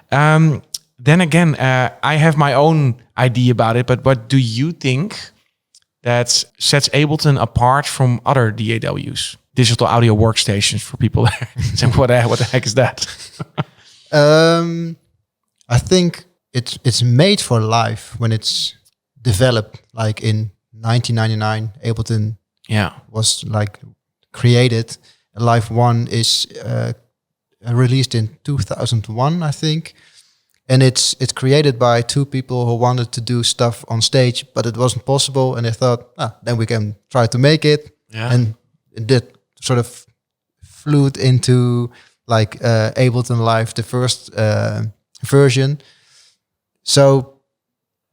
Then again, I have my own idea about it, but what do you think that sets Ableton apart from other DAWs? Digital audio workstations for people there. So what the heck is that? I think it's made for live when it's developed. Like in 1999, Ableton was like created. Live 1 is released in 2001, I think. And it's created by two people who wanted to do stuff on stage, but it wasn't possible. And they thought, then we can try to make it. Yeah. And that sort of flew into like Ableton Live, the first version. So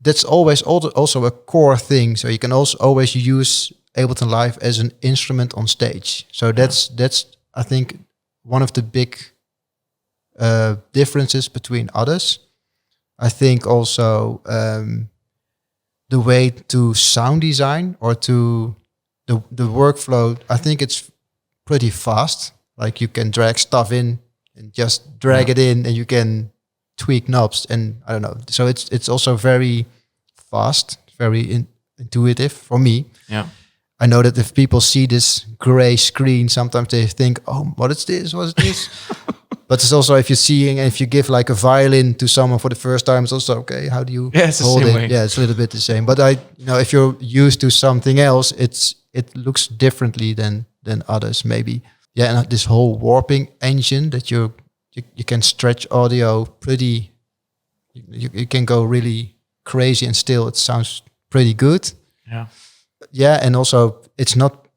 that's always also a core thing. So you can also always use Ableton Live as an instrument on stage. So that's I think one of the big differences between others. I think also the way to sound design or to the workflow, I think it's pretty fast. Like you can drag stuff in and just drag it in, and you can tweak knobs, and I don't know. So it's also very fast, very intuitive for me. Yeah. I know that if people see this gray screen, sometimes they think, "Oh, what is this? What is this?" But it's also if you give like a violin to someone for the first time, it's also okay. How do you hold it? Way. Yeah, it's a little bit the same. But if you're used to something else, it looks differently than others maybe. Yeah, and this whole warping engine that you can stretch audio pretty. You can go really crazy and still it sounds pretty good. Yeah. Yeah, and also it's not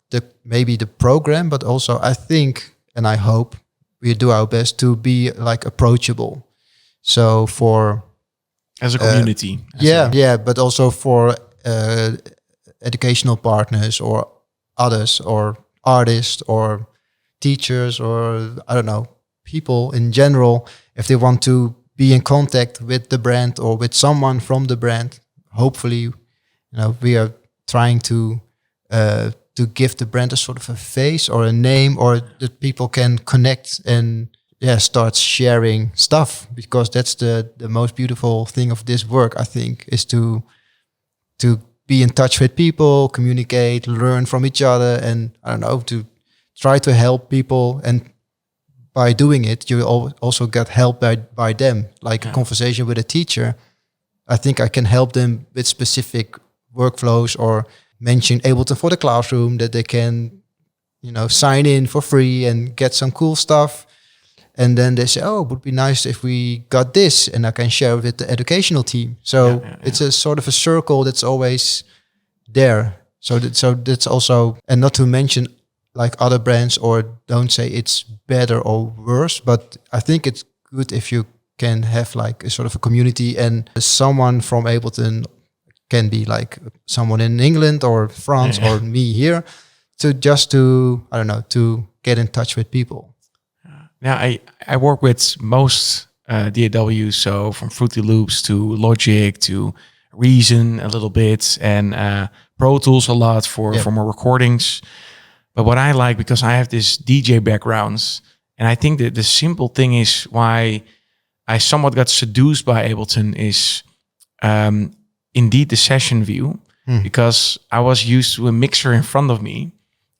maybe the program, but also I think and I hope we do our best to be like approachable. So for as a community, but also for educational partners or others or artists or teachers or I don't know, people in general, if they want to be in contact with the brand or with someone from the brand, hopefully, we are trying to give the brand a sort of a face or a name, or that people can connect and start sharing stuff, because that's the most beautiful thing of this work, I think, is to be in touch with people, communicate, learn from each other, and I don't know, to try to help people. And by doing it, you also get help by them, like a conversation with a teacher. I think I can help them with specific workflows, or mention Ableton for the classroom, that they can, sign in for free and get some cool stuff. And then they say, oh, it would be nice if we got this, and I can share with the educational team. So it's a sort of a circle that's always there. So that's also, and not to mention like other brands, or don't say it's better or worse, but I think it's good if you can have like a sort of a community, and someone from Ableton can be like someone in England or France or me here, to get in touch with people. Yeah, I work with most DAWs, so from Fruity Loops to Logic to Reason a little bit, and Pro Tools a lot for more recordings. But what I like, because I have this DJ backgrounds, and I think that the simple thing is why I somewhat got seduced by Ableton is indeed the session view, because I was used to a mixer in front of me,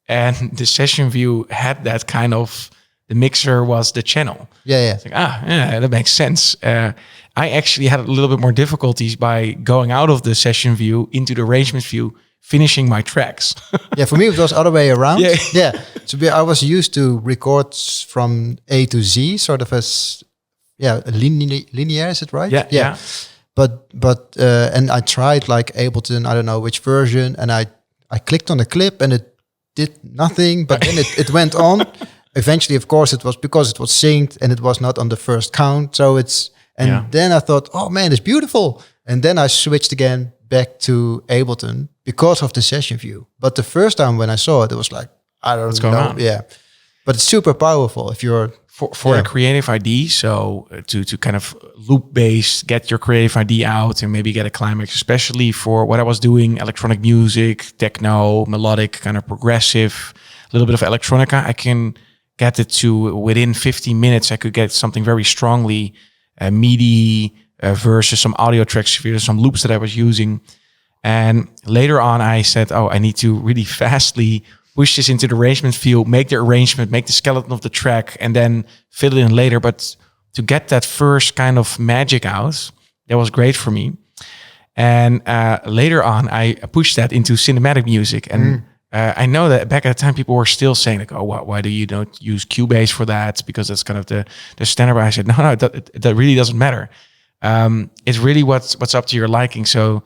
and the session view had that kind of, the mixer was the channel. It's like, that makes sense. I actually had a little bit more difficulties by going out of the session view into the arrangement view, finishing my tracks. For me it was the other way around. So I was used to record from A to Z, sort of as linear, is it right? Yeah. But and I tried like Ableton, I don't know which version, and I clicked on the clip and it did nothing, but then it went on. Eventually, of course, it was because it was synced and it was not on the first count. So then I thought, oh man, it's beautiful. And then I switched again back to Ableton because of the session view. But the first time when I saw it, it was like, I don't know. What's going on? Yeah. But it's super powerful if you're for a creative ID. So to kind of loop based, get your creative ID out and maybe get a climax, especially for what I was doing, electronic music, techno, melodic, kind of progressive, a little bit of electronica. I can get it to within 15 minutes. I could get something very strongly MIDI versus some audio tracks, versus some loops that I was using. And later on, I said, oh, I need to really fastly push this into the arrangement view, make the arrangement, make the skeleton of the track, and then fill it in later. But to get that first kind of magic out, that was great for me. And later on, I pushed that into cinematic music. And I know that back at the time, people were still saying, like, oh, why do you don't use Cubase for that? Because that's kind of the standard. I said, no, that really doesn't matter. It's really what's up to your liking. So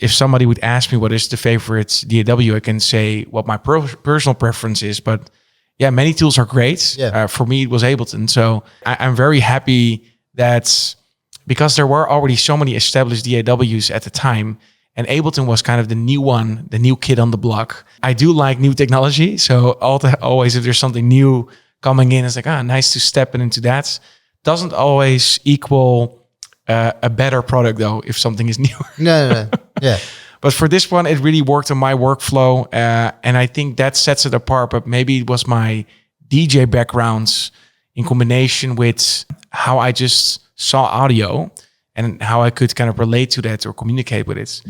if somebody would ask me what is the favorite DAW, I can say what my personal preference is. But yeah, many tools are great. Yeah. For me, it was Ableton. So I'm very happy that because there were already so many established DAWs at the time, and Ableton was kind of the new one, the new kid on the block. I do like new technology. So always if there's something new coming in, it's like, nice to step into that. Doesn't always equal a better product though, if something is newer. No. Yeah. But for this one, it really worked on my workflow. And I think that sets it apart. But maybe it was my DJ backgrounds in combination with how I just saw audio and how I could kind of relate to that or communicate with it.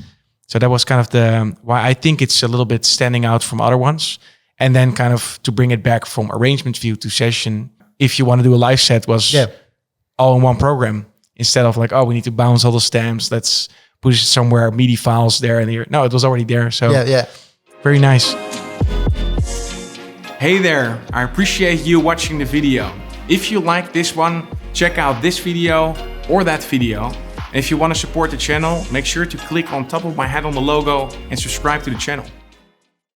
So that was kind of why I think it's a little bit standing out from other ones. And then kind of to bring it back from arrangement view to session, if you want to do a live set, was all in one program. Instead of like, we need to bounce all the stamps. Let's push it somewhere, MIDI files there and here. No, it was already there. So very nice. Hey there, I appreciate you watching the video. If you like this one, check out this video or that video. And if you want to support the channel, make sure to click on top of my head on the logo and subscribe to the channel.